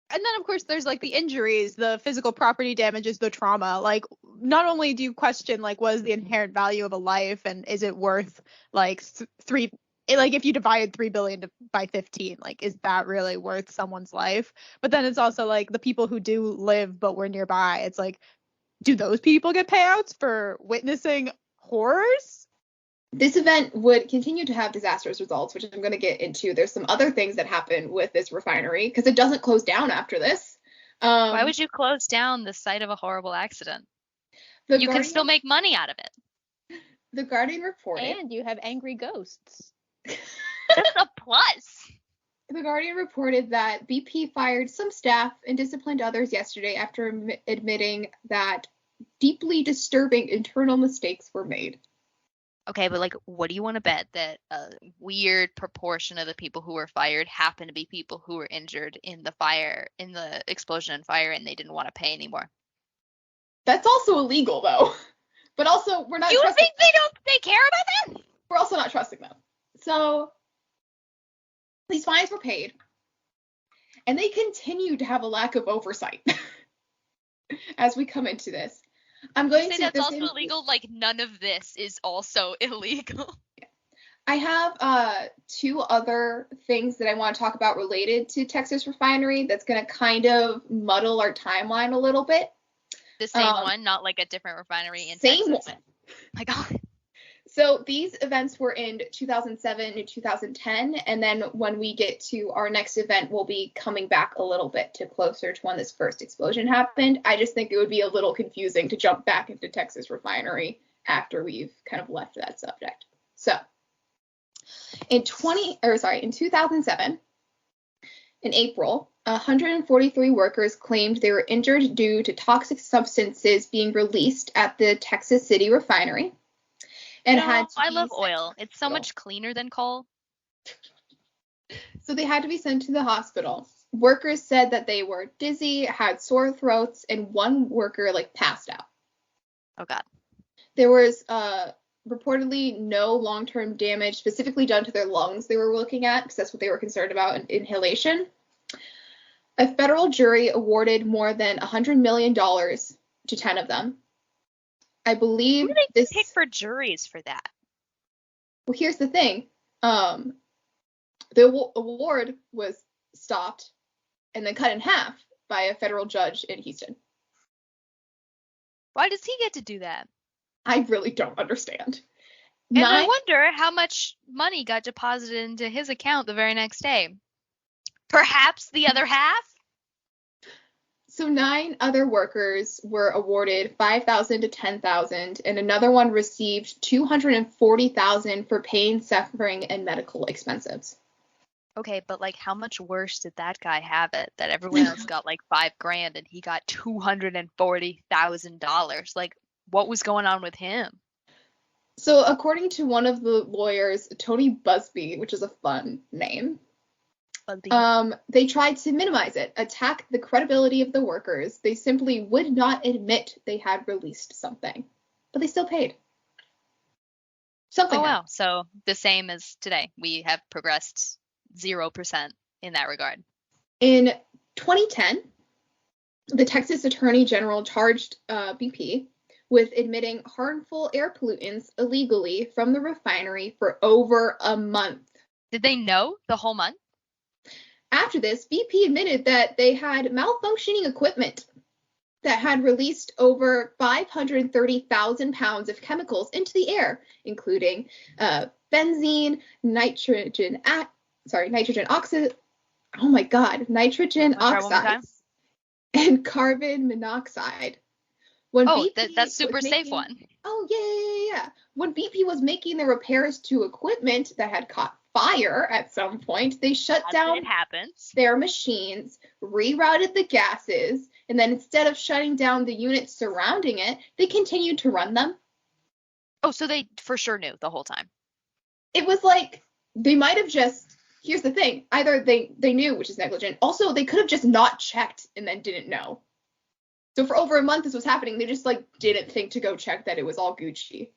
And then of course there's like the injuries, the physical property damages, the trauma. Like, not only do you question like what is the inherent value of a life, and is it worth like if you divided 3 billion by 15, like, is that really worth someone's life? But then it's also like the people who do live but were nearby. It's like, do those people get payouts for witnessing horrors? This event would continue to have disastrous results, which I'm going to get into. There's some other things that happen with this refinery because it doesn't close down after this. Why would you close down the site of a horrible accident? You can still make money out of it. The Guardian reported. And you have angry ghosts. That's a plus. The Guardian reported that BP fired some staff and disciplined others yesterday after admitting that deeply disturbing internal mistakes were made. Okay, but like, what do you want to bet that a weird proportion of the people who were fired happen to be people who were injured in the explosion and fire, and they didn't want to pay anymore? That's also illegal, though. But also, we're not. You think they care about that? We're also not trusting them. So these fines were paid, and they continue to have a lack of oversight as we come into this. I'm going to say that's also illegal. Like, none of this is also illegal. I have 2 other things that I want to talk about related to Texas refinery that's going to kind of muddle our timeline a little bit. The same one, not like a different refinery in same Texas. One. My God. So these events were in 2007 and 2010, and then when we get to our next event, we'll be coming back a little bit to closer to when this first explosion happened. I just think it would be a little confusing to jump back into Texas refinery after we've kind of left that subject. So in 2007, in April, 143 workers claimed they were injured due to toxic substances being released at the Texas City refinery. And I love oil. It's so much cleaner than coal. So they had to be sent to the hospital. Workers said that they were dizzy, had sore throats, and one worker passed out. Oh God. There was reportedly no long-term damage specifically done to their lungs they were looking at, because that's what they were concerned about, inhalation. A federal jury awarded more than $100 million to 10 of them. I believe who do they pick for juries for that? Well, here's the thing. The award was stopped and then cut in half by a federal judge in Houston. Why does he get to do that? I really don't understand. And I wonder how much money got deposited into his account the very next day. Perhaps the other half? So 9 other workers were awarded $5,000 to $10,000, and another one received $240,000 for pain, suffering, and medical expenses. Okay, but how much worse did that guy have it that everyone else got $5,000 and he got $240,000? What was going on with him? So according to one of the lawyers, Tony Busby, which is a fun name, they tried to minimize it, attack the credibility of the workers. They simply would not admit they had released something, but they still paid. Something. Oh, wow. So the same as today. We have progressed 0% in that regard. In 2010, the Texas Attorney General charged BP with admitting harmful air pollutants illegally from the refinery for over a month. Did they know the whole month? After this, BP admitted that they had malfunctioning equipment that had released over 530,000 pounds of chemicals into the air, including benzene, nitrogen oxide, nitrogen oxides, and carbon monoxide. When That's super safe one. Oh, yeah. When BP was making the repairs to equipment that had caught fire at some point, they shut down their machines, rerouted the gases, and then instead of shutting down the units surrounding it, they continued to run them. Oh, so they for sure knew the whole time. It was like they might have just, here's the thing, either they knew, which is negligent. Also, they could have just not checked and then didn't know. So for over a month this was happening, they just didn't think to go check that it was all Gucci.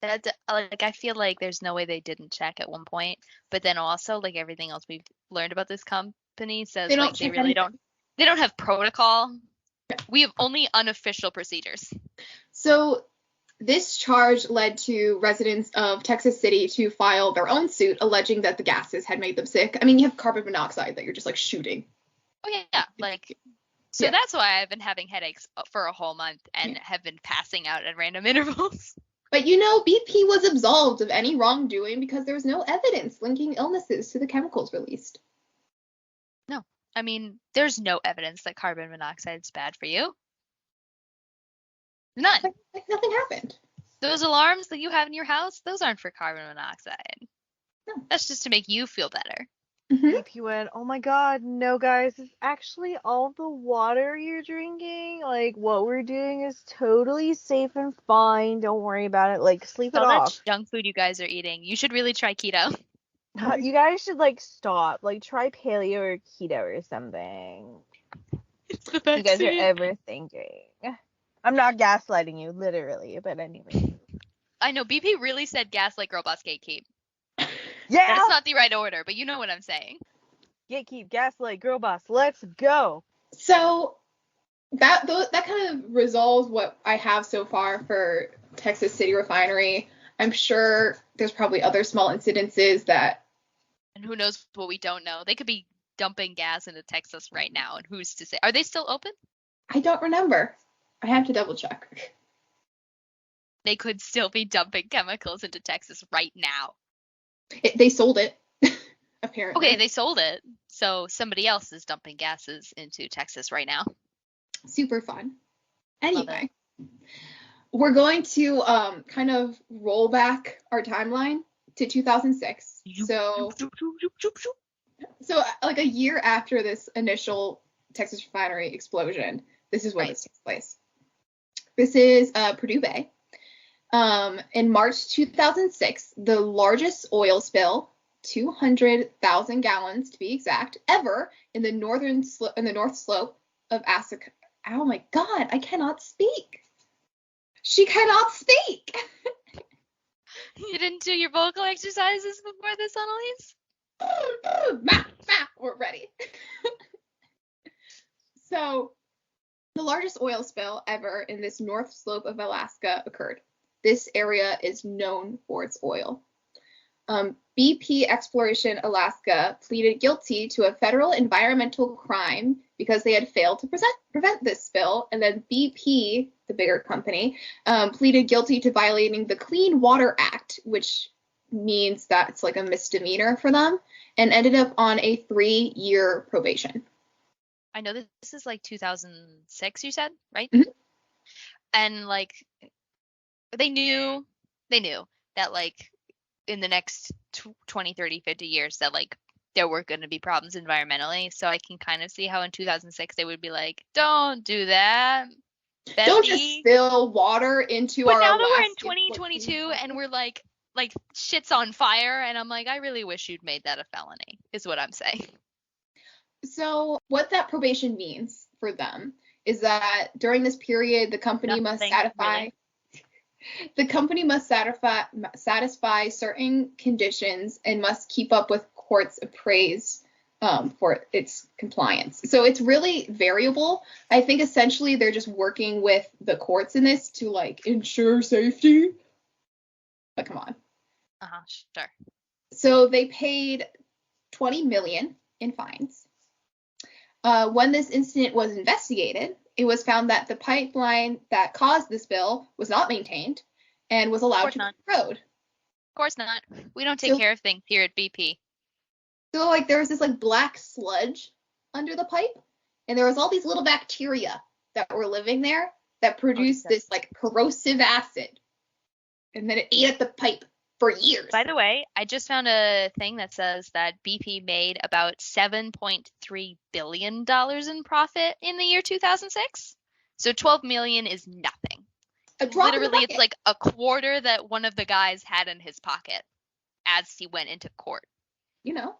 I feel like there's no way they didn't check at one point, but then also everything else we've learned about this company says they don't have protocol. Yeah. We have only unofficial procedures. So this charge led to residents of Texas City to file their own suit alleging that the gases had made them sick. I mean, you have carbon monoxide that you're just shooting. Oh yeah. So that's why I've been having headaches for a whole month and have been passing out at random intervals. But BP was absolved of any wrongdoing because there was no evidence linking illnesses to the chemicals released. No, I mean, there's no evidence that carbon monoxide is bad for you. None. Nothing happened. Those alarms that you have in your house, those aren't for carbon monoxide. No. That's just to make you feel better. Mm-hmm. BP went, oh my god, no guys, it's actually all the water you're drinking. What we're doing is totally safe and fine. Don't worry about it. Sleep it off. All that junk food you guys are eating. You should really try keto. You guys should stop. Try paleo or keto or something. It's the best. You guys are ever thinking. I'm not gaslighting you, literally, but anyway. I know, BP really said gaslight, girl boss, gatekeep. Yeah! That's not the right order, but you know what I'm saying. Gatekeep, gaslight, girl boss, let's go. So that kind of resolves what I have so far for Texas City Refinery. I'm sure there's probably other small incidences that... And who knows what we don't know. They could be dumping gas into Texas right now, and who's to say? Are they still open? I don't remember. I have to double check. They could still be dumping chemicals into Texas right now. They sold it, apparently. Okay, they sold it. So somebody else is dumping gases into Texas right now. Super fun. Anyway, we're going to kind of roll back our timeline to 2006. So a year after this initial Texas refinery explosion, this is where this takes place. This is Purdue Bay. In March 2006, the largest oil spill, 200,000 gallons to be exact, ever in the north slope of Asaka. Oh my God, I cannot speak. She cannot speak. You didn't do your vocal exercises before this, Annalise? We're ready. So, the largest oil spill ever in this north slope of Alaska occurred. This area is known for its oil. BP Exploration Alaska pleaded guilty to a federal environmental crime because they had failed to prevent this spill. And then BP, the bigger company, pleaded guilty to violating the Clean Water Act, which means that it's a misdemeanor for them, and ended up on a 3-year probation. I know this is 2006, you said, right? Mm-hmm. And they knew that in the next 20, 30, 50 years that there were going to be problems environmentally. So I can kind of see how in 2006 they would be like, don't do that. Bestie. Don't just spill water into our But now that we're in 2022 and we're like shit's on fire, and I'm like, I really wish you'd made that a felony, is what I'm saying. So what that probation means for them is that during this period, the company must satisfy certain conditions and must keep up with courts' appraise for its compliance. So it's really variable. I think essentially they're just working with the courts in this to ensure safety. But come on. Sure. So they paid $20 million in fines. When this incident was investigated, it was found that the pipeline that caused the spill was not maintained and was allowed to corrode. Of course not. We don't take So- care of things here at BP. So like there was this like black sludge under the pipe, and there was all these little bacteria that were living there that produced this like corrosive acid, and then it ate at the pipe for years. By the way, I just found a thing that says that BP made about $7.3 billion in profit in the year 2006. So 12 million is nothing. A drop in the Literally, bucket. it's like a quarter that one of the guys had in his pocket as he went into court. You know.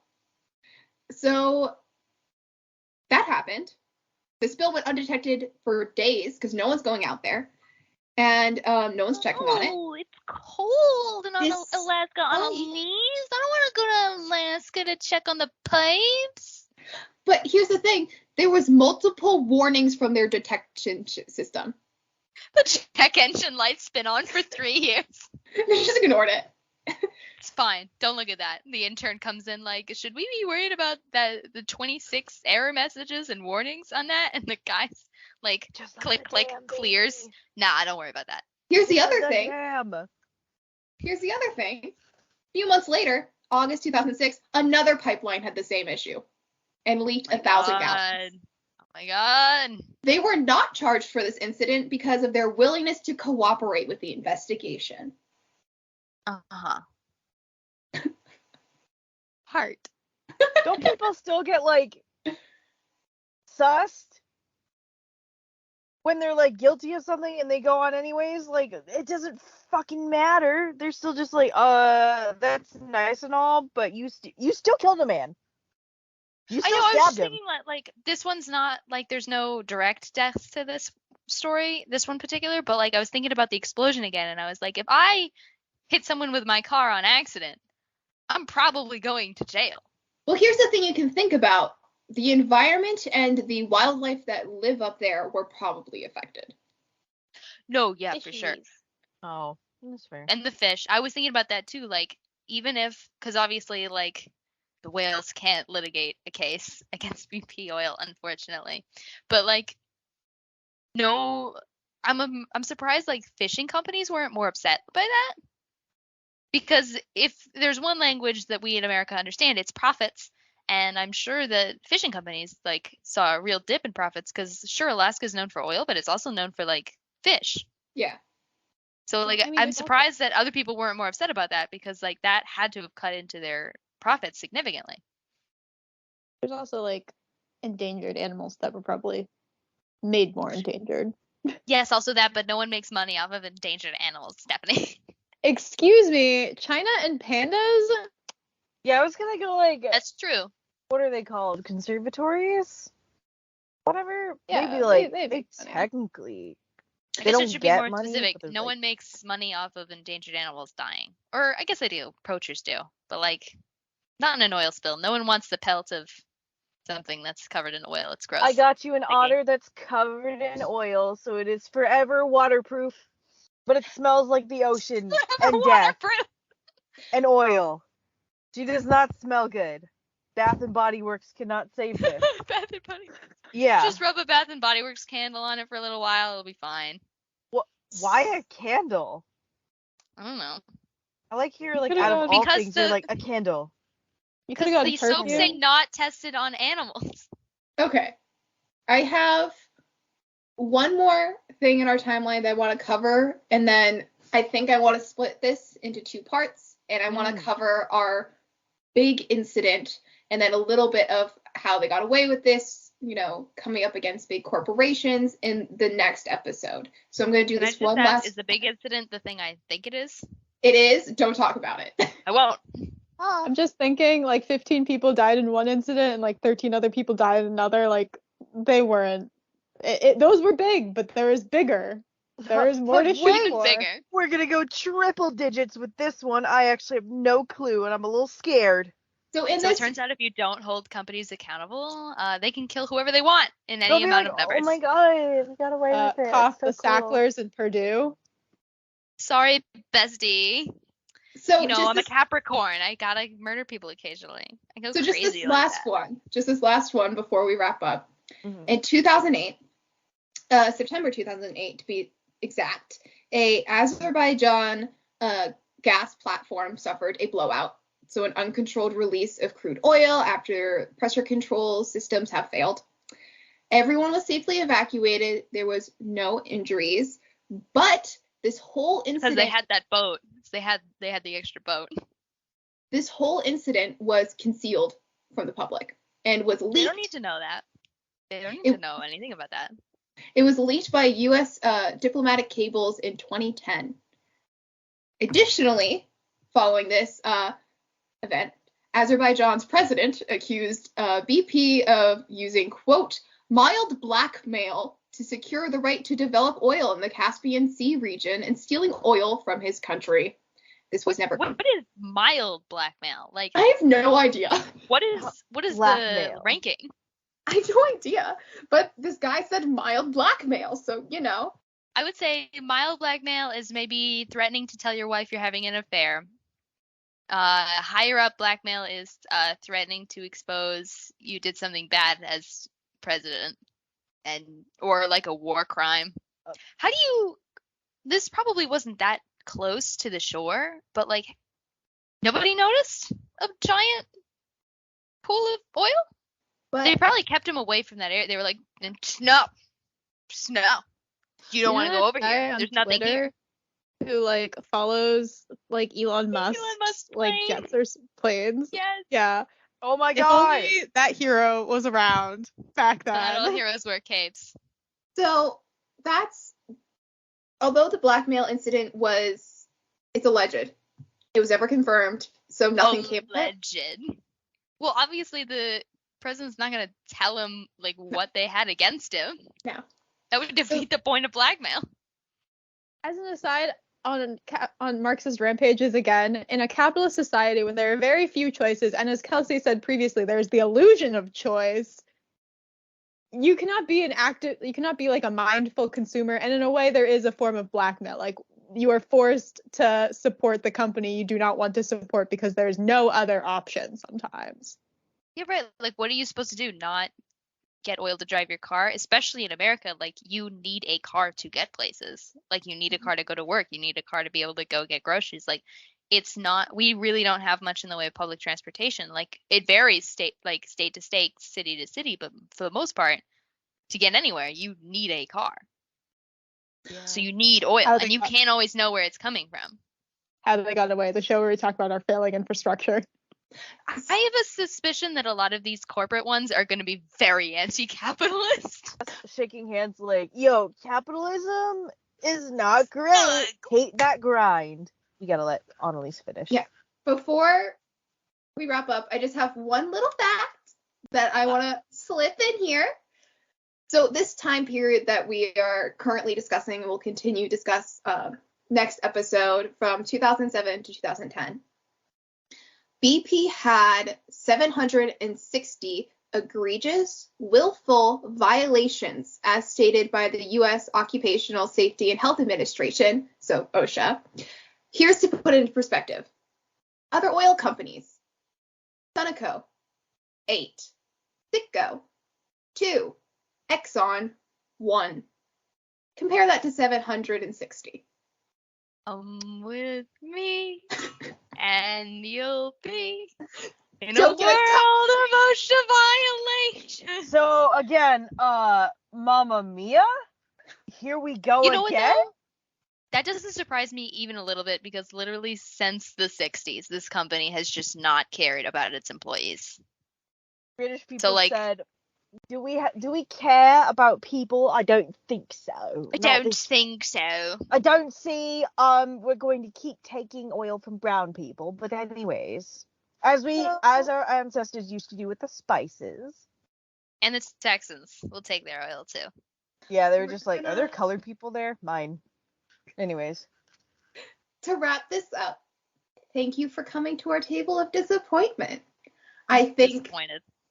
So that happened. The spill went undetected for days because no one's going out there, and no one's checking on it. Oh, it's cold and on This- Alaska on the leaves. I don't want to go to Alaska to check on the pipes. But here's the thing: there was multiple warnings from their detection system. The check engine light's been on for 3 years. They just ignored it. It's fine. Don't look at that. The intern comes in like, should we be worried about the 26 error messages and warnings on that? And the guy's like, Just click, clears. Nah, don't worry about that. Here's the other thing. Damn. Here's the other thing. A few months later, August 2006, another pipeline had the same issue and leaked 1,000 gallons. Oh my god. They were not charged for this incident because of their willingness to cooperate with the investigation. Uh-huh. Heart. Don't people still get like sussed when they're like guilty of something and they go on anyways? Like it doesn't fucking matter. They're still just like, that's nice and all, but you still killed a man. You I still know, I was stabbed just him. thinking that, like, this one's not, like, there's no direct deaths to this story, this one particular, but, like, I was thinking about the explosion again, and I was like, if I hit someone with my car on accident, I'm probably going to jail. Well, here's the thing you can think about. The environment and the wildlife that live up there were probably affected. No, yeah, for sure. Oh, that's fair. And the fish. I was thinking about that, too, like, even if, because obviously, like, the whales can't litigate a case against BP oil, unfortunately. But, like, no, I'm surprised, like, fishing companies weren't more upset by that. Because if there's one language that we in America understand, it's profits. And I'm sure that fishing companies, like, saw a real dip in profits because, sure, Alaska's known for oil, but it's also known for, like, fish. Yeah. So, like, I mean, I'm it's surprised that other people weren't more upset about that because, like, that had to have cut into their profits significantly. There's also like endangered animals that were probably made more endangered. Yes, also that, but no one makes money off of endangered animals, Stephanie. Excuse me, China and pandas? Yeah, I was gonna go like, That's true. what are they called? Conservatories? Whatever. Yeah, Maybe like they they make money. technically. I They guess don't it should be get more money, specific. but there's, No like- one makes money off of endangered animals dying. Or I guess they do. Poachers do. But, like, not in an oil spill. No one wants the pelt of something that's covered in oil. It's gross. I got you an Sticky. otter that's covered in oil, so it is forever waterproof, but it smells like the ocean and death Waterproof. and oil. She does not smell good. Bath and Body Works cannot save this. Bath and Body Works. Yeah. Just rub a Bath and Body Works candle on it for a little while. It'll be fine. Why a candle? I don't know. I like here, like, could've out of gone- all Because things, they're the- like a candle. You could Because have the gotten soaps perfume. say not tested on animals. Okay. I have one more thing in our timeline that I want to cover, and then I think I want to split this into two parts, and I want to cover our big incident and then a little bit of how they got away with this, you know, coming up against big corporations in the next episode. So I'm going to do Can I this just one ask, last. is the big incident the thing I think it is? It is. Don't talk about it. I won't. I'm just thinking like 15 people died in one incident and like 13 other people died in another. Like they weren't. Those were big, but there is bigger. There is more to But shoot wait, Even for. bigger. We're gonna go triple digits with this one. I actually have no clue, and I'm a little scared. So in So this, it turns out if you don't hold companies accountable, they can kill whoever they want in They'll any be amount like, of numbers. oh my god, we got away with it. Cough It's the so cool. Sacklers in Purdue. Sorry, bestie. so You know, just I'm this, a Capricorn. I gotta murder people occasionally. I go so just crazy this like last that. one, just this last one before we wrap up. Mhm. In 2008, September 2008 to be exact, a Azerbaijan gas platform suffered a blowout. So an uncontrolled release of crude oil after pressure control systems have failed. Everyone was safely evacuated. There was no injuries, but this whole incident, because they had that boat. They had the extra boat. This whole incident was concealed from the public and was leaked. They don't need to know that. They don't need to know anything about that. It was leaked by U.S. diplomatic cables in 2010. Additionally, following this event, Azerbaijan's president accused BP of using, quote, mild blackmail to secure the right to develop oil in the Caspian Sea region and stealing oil from his country. This was never. What is mild blackmail? Like, I have no idea. What is the ranking? I have no idea. But this guy said mild blackmail, so you know. I would say mild blackmail is maybe threatening to tell your wife you're having an affair. Higher up blackmail is threatening to expose you did something bad as president, or like a war crime. How do you? This probably wasn't that close to the shore, but like nobody noticed a giant pool of oil. But they probably kept him away from that area. They were like, no, you don't want to go over here. There's nothing here. Who like follows like Elon Musk like jets or planes. Yes. Yeah. Oh my god. If only that hero was around back then. Not all heroes wear capes. So that's, although the blackmail incident it's alleged. It was never confirmed, so nothing came of it. Alleged. Well, obviously the president's not going to tell him like what they had against him. No. That would defeat the point of blackmail. As an aside, on Marxist rampages again, in a capitalist society when there are very few choices, and as Kelsey said previously, there's the illusion of choice. You cannot be like a mindful consumer, and in a way there is a form of blackmail. Like you are forced to support the company you do not want to support because there's no other option sometimes. Yeah, right. Like what are you supposed to do? Not get oil to drive your car, especially in America. Like you need a car to get places. Like you need a car to go to work. You need a car to be able to go get groceries. Like we really don't have much in the way of public transportation. Like it varies state to state, city to city, but for the most part, to get anywhere, you need a car. Yeah. So you need oil, and you can't always know where it's coming from. How they got away. The show where we talk about our failing infrastructure. I have a suspicion that a lot of these corporate ones are going to be very anti-capitalist. Shaking hands like, yo, capitalism is not great. Hate that grind. You gotta let Annalise finish. Yeah. Before we wrap up, I just have one little fact that I want to slip in here. So this time period that we are currently discussing, and we'll continue to discuss next episode, from 2007 to 2010. BP had 760 egregious, willful violations as stated by the U.S. Occupational Safety and Health Administration, so OSHA. Here's to put it into perspective. Other oil companies: Sunoco, 8. Citgo, 2. Exxon, 1. Compare that to 760. With me, and you'll be in Don't a world of OSHA violations. So again, Mamma Mia, here we go you know again. What, though? That doesn't surprise me even a little bit, because literally since the 60s, this company has just not cared about its employees. British people said, do we care about people? I don't think so. I don't think so. I don't see we're going to keep taking oil from brown people, but anyways, as our ancestors used to do with the spices. And the Texans will take their oil too. Yeah, they were just like, are there colored people there? Mine. Anyways. To wrap this up, thank you for coming to our table of disappointment. I think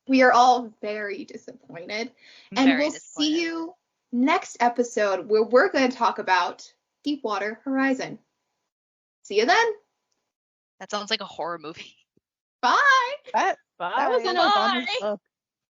we are all very disappointed. And we'll see you next episode, where we're going to talk about Deepwater Horizon. See you then. That sounds like a horror movie. Bye. That was in Obama's book.